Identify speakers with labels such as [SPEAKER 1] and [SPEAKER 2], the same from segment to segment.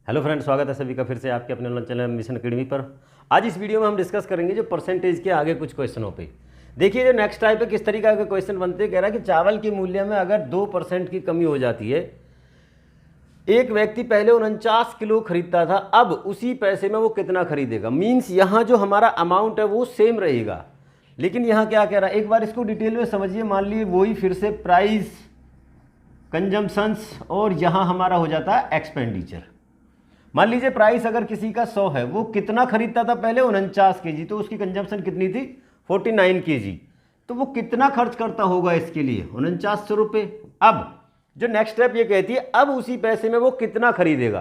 [SPEAKER 1] Hello friends, स्वागत है सभी का फिर से आपके अपने ऑनलाइन चैनल मिशन अकेडमी पर। आज इस वीडियो में हम डिस्कस करेंगे जो परसेंटेज के आगे कुछ क्वेश्चनों पे। देखिए जो नेक्स्ट टाइप है किस तरीके के क्वेश्चन बनते हैं। कह रहा है कि चावल के मूल्य में अगर 2% की कमी हो जाती है, एक व्यक्ति पहले 49 किलो खरीदता था, अब उसी पैसे में वो कितना खरीदेगा। मीन्स यहाँ जो हमारा अमाउंट है वो सेम रहेगा, लेकिन यहाँ क्या कह रहा है एक बार इसको डिटेल में समझिए। मान लीजिए वही फिर से प्राइस, कंजम्पशंस और यहाँ हमारा हो जाता है एक्सपेंडिचर। मान लीजिए प्राइस अगर किसी का 100 है, वो कितना खरीदता था पहले 49 केजी, तो उसकी कंजम्पशन कितनी थी 49 केजी, तो वो कितना खर्च करता होगा इसके लिए 4900 रुपये। अब जो नेक्स्ट स्टेप ये कहती है अब उसी पैसे में वो कितना खरीदेगा।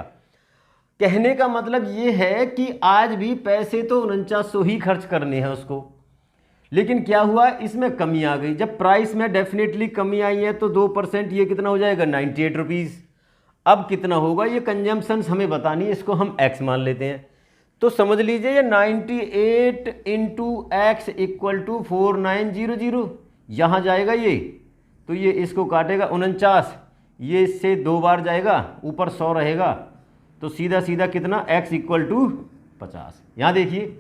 [SPEAKER 1] कहने का मतलब ये है कि आज भी पैसे तो 4900 ही खर्च करने हैं उसको, लेकिन क्या हुआ इसमें कमी आ गई। जब प्राइस में डेफिनेटली कमी आई है तो 2% ये कितना हो जाएगा 98 रुपीज़। अब कितना होगा ये कंजम्पशंस हमें बतानी है, इसको हम x मान लेते हैं। तो समझ लीजिए ये 98 इंटू एक्स इक्वल टू 4900, यहाँ जाएगा ये, तो ये इसको काटेगा 49, ये इससे 2 बार जाएगा, ऊपर 100 रहेगा, तो सीधा सीधा कितना x इक्वल टू 50। यहाँ देखिए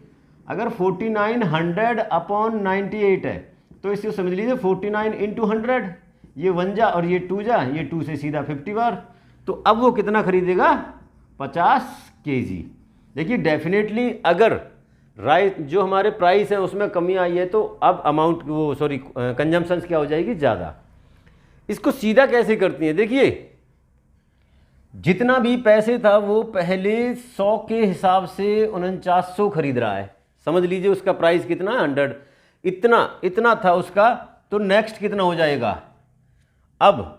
[SPEAKER 1] अगर 4900 अपॉन 98 है तो इसको समझ लीजिए 49 इंटू 100, ये 1 जा और ये 2 जा, ये 2 से सीधा 50 बार, तो अब वो कितना खरीदेगा 50 केजी। देखिए डेफिनेटली अगर राइस जो हमारे प्राइस है उसमें कमी आई है तो अब अमाउंट वो कंजम्पशंस क्या हो जाएगी ज़्यादा। इसको सीधा कैसे करती हैं, देखिए जितना भी पैसे था वो पहले 100 के हिसाब से 4900 खरीद रहा है। समझ लीजिए उसका प्राइस कितना 100, इतना था उसका, तो नेक्स्ट कितना हो जाएगा, अब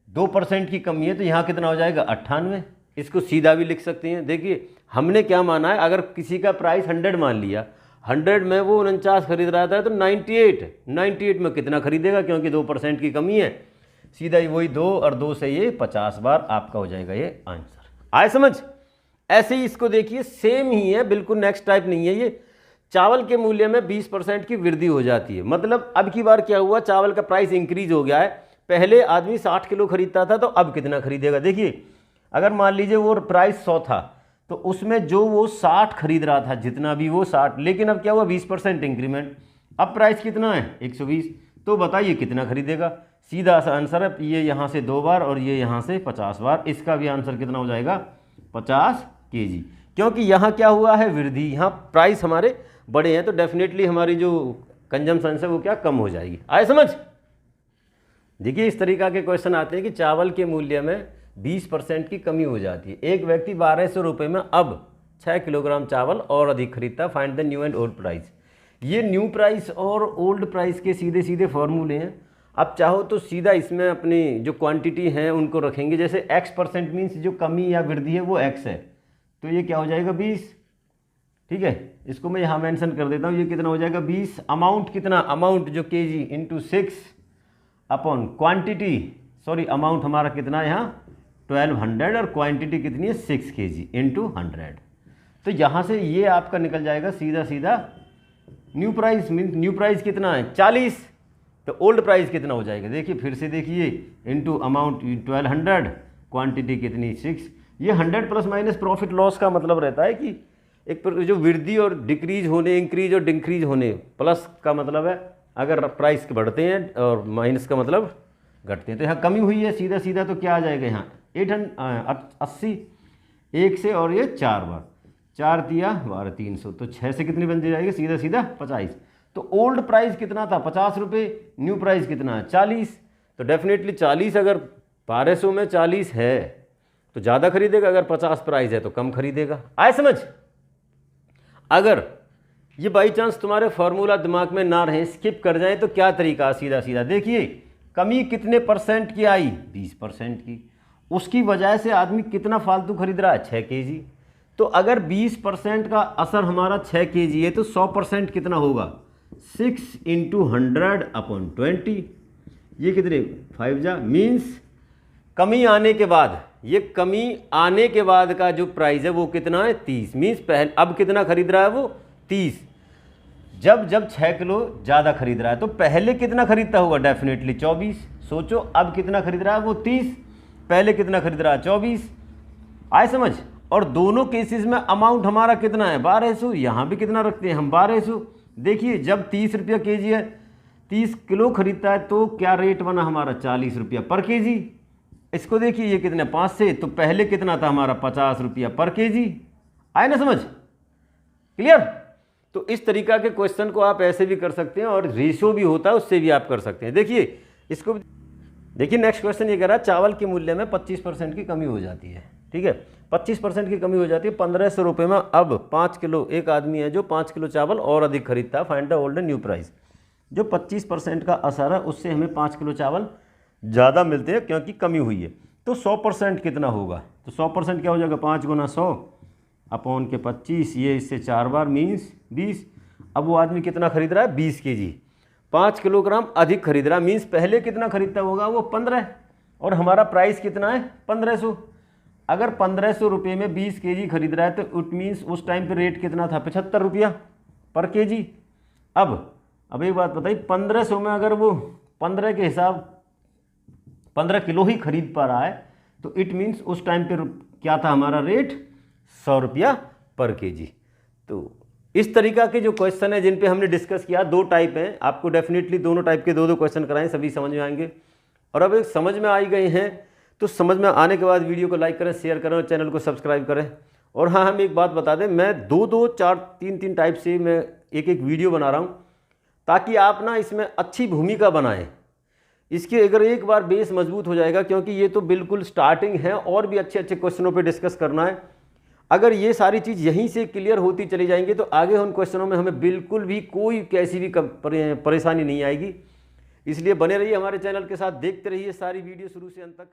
[SPEAKER 1] 2% की कमी है तो यहाँ कितना हो जाएगा 98। इसको सीधा भी लिख सकते हैं। देखिए हमने क्या माना है, अगर किसी का प्राइस 100 मान लिया, 100 में वो 49 खरीद रहा था तो 98 में कितना खरीदेगा, क्योंकि 2% की कमी है, सीधा ही वही 2 और 2 से ये 50 बार आपका हो जाएगा ये आंसर। आए समझ। ऐसे ही इसको देखिए सेम ही है, बिल्कुल नेक्स्ट टाइप नहीं है ये। चावल के मूल्य में 20% की वृद्धि हो जाती है, मतलब अब की बार क्या हुआ, चावल का प्राइस इंक्रीज हो गया है। पहले आदमी 60 किलो खरीदता था तो अब कितना खरीदेगा। देखिए अगर मान लीजिए वो प्राइस 100 था तो उसमें जो वो 60 खरीद रहा था, जितना भी वो 60, लेकिन अब क्या हुआ 20% इंक्रीमेंट, अब प्राइस कितना है 120, तो बताइए कितना खरीदेगा। सीधा सा आंसर है, ये यहाँ से 2 बार और ये यहाँ से 50 बार, इसका भी आंसर कितना हो जाएगा 50 केजी, क्योंकि यहाँ क्या हुआ है वृद्धि, यहाँ प्राइस हमारे बड़े हैं तो डेफिनेटली हमारी जो कंजम्पशन है वो क्या कम हो जाएगी। आए समझ। देखिए इस तरीका के क्वेश्चन आते हैं कि चावल के मूल्य में 20% की कमी हो जाती है, एक व्यक्ति 1200 रुपये में अब 6 किलोग्राम चावल और अधिक खरीदता, find the new and old price. ये न्यू प्राइस और ओल्ड प्राइस के सीधे सीधे फॉर्मूले हैं। अब चाहो तो सीधा इसमें अपनी जो क्वांटिटी हैं उनको रखेंगे, जैसे x% मीन्स जो कमी या वृद्धि है वो x है, तो ये क्या हो जाएगा 20। ठीक है, इसको मैं यहाँ मेंशन कर देता हूँ, ये कितना हो जाएगा 20। अमाउंट कितना, अमाउंट जो KG into 6 upon quantity, sorry amount हमारा कितना है यहाँ 1200 और क्वांटिटी कितनी है 6 केजी इंटू 100, तो यहाँ से ये आपका निकल जाएगा सीधा सीधा new price. Mean new price कितना है 40, तो ओल्ड प्राइस कितना हो जाएगा, देखिए फिर से देखिए इंटू अमाउंट 1200, क्वांटिटी कितनी 6। ये 100 प्लस माइनस प्रॉफिट लॉस का मतलब रहता है कि एक जो वृद्धि और डिक्रीज होने, इंक्रीज और डिक्रीज होने, प्लस का मतलब है अगर प्राइस बढ़ते हैं और माइनस का मतलब घटते हैं, तो यहाँ कमी हुई है सीधा सीधा, तो क्या आ जाएगा यहाँ 880 1 से, और ये 4 बार 4 दिया 12 300, तो 6 से कितनी बन जाएगी सीधा सीधा 50। तो ओल्ड प्राइस कितना था 50 रुपये, न्यू प्राइस कितना है 40, तो डेफिनेटली 40 अगर 1200 में 40 है तो ज़्यादा खरीदेगा, अगर 50 प्राइस है तो कम खरीदेगा। आए समझ। अगर ये बाई चांस तुम्हारे फार्मूला दिमाग में ना रहे, स्किप कर जाए, तो क्या तरीका, सीधा सीधा देखिए कमी कितने परसेंट की आई 20% की, उसकी वजह से आदमी कितना फालतू खरीद रहा है 6 केजी, तो अगर 20% का असर हमारा 6 केजी है तो 100% कितना होगा 6 इंटू 100 अपॉन 20, ये कितने 5 जा, मीन्स कमी आने के बाद, ये कमी आने के बाद का जो प्राइस है वो कितना है 30, मीन्स पहले अब कितना खरीद रहा है वो 30। जब 6 किलो ज़्यादा खरीद रहा है तो पहले कितना खरीदता होगा डेफिनेटली 24। सोचो अब कितना खरीद रहा है वो 30, पहले कितना खरीद रहा है 24, आए समझ। और दोनों केसेस में अमाउंट हमारा कितना है 1200, यहाँ भी कितना रखते हैं हम 1200। देखिए जब 30 रुपया के जी है, 30 किलो खरीदता है तो क्या रेट बना हमारा 40 रुपया पर के जी। इसको देखिए ये कितने 5 से, तो पहले कितना था हमारा 50 रुपया पर के जी। आए ना समझ, क्लियर। तो इस तरीका के क्वेश्चन को आप ऐसे भी कर सकते हैं और रेशियो भी होता है उससे भी आप कर सकते हैं। देखिए इसको देखिए नेक्स्ट क्वेश्चन ये कह रहा है चावल के मूल्य में 25% की कमी हो जाती है। ठीक है, 25% की कमी हो जाती है 1500 रुपये में। अब 5 किलो, एक आदमी है जो 5 किलो चावल और अधिक खरीदता है, find the old and new price. जो 25% का असर है उससे हमें 5 किलो चावल ज़्यादा मिलते हैं क्योंकि कमी हुई है। तो 100% कितना होगा, तो 100% क्या हो जाएगा 5 गुना 100 अपॉन के 25, ये इससे 4 बार मीन्स 20। अब वो आदमी कितना खरीद रहा है 20 के जी, 5 किलोग्राम अधिक खरीद रहा है, मीन्स पहले कितना खरीदता होगा वो 15, और हमारा प्राइस कितना है 1500। अगर 1500 रुपये में 20 के जी खरीद रहा है तो इट मीन्स उस टाइम पे रेट कितना था 75 रुपया पर के जी। अब एक बात बताइए, 1500 में अगर वो 15 के हिसाब 15 किलो ही खरीद पा रहा है तो इट मीन्स उस टाइम पे क्या था हमारा रेट 100 रुपया पर के जी। तो इस तरीका के जो क्वेश्चन है जिन पे हमने डिस्कस किया, 2 टाइप हैं, आपको डेफिनेटली दोनों टाइप के 2-2 क्वेश्चन कराएं, सभी समझ में आएंगे। और अब एक समझ में आ गए हैं तो समझ में आने के बाद वीडियो को लाइक करें, शेयर करें और चैनल को सब्सक्राइब करें। और हाँ, हम एक बात बता दें, मैं 2-2, 4, 3-3 टाइप से मैं एक वीडियो बना रहा हूँ ताकि आप ना इसमें अच्छी भूमिका बनाएं। इसके अगर एक बार बेस मजबूत हो जाएगा, क्योंकि ये तो बिल्कुल स्टार्टिंग है और भी अच्छे अच्छे क्वेश्चनों पे डिस्कस करना है। अगर ये सारी चीज़ यहीं से क्लियर होती चली जाएंगी तो आगे उन क्वेश्चनों में हमें बिल्कुल भी कोई कैसी भी परेशानी नहीं आएगी। इसलिए बने रहिए हमारे चैनल के साथ, देखते रहिए सारी वीडियो शुरू से अंत तक।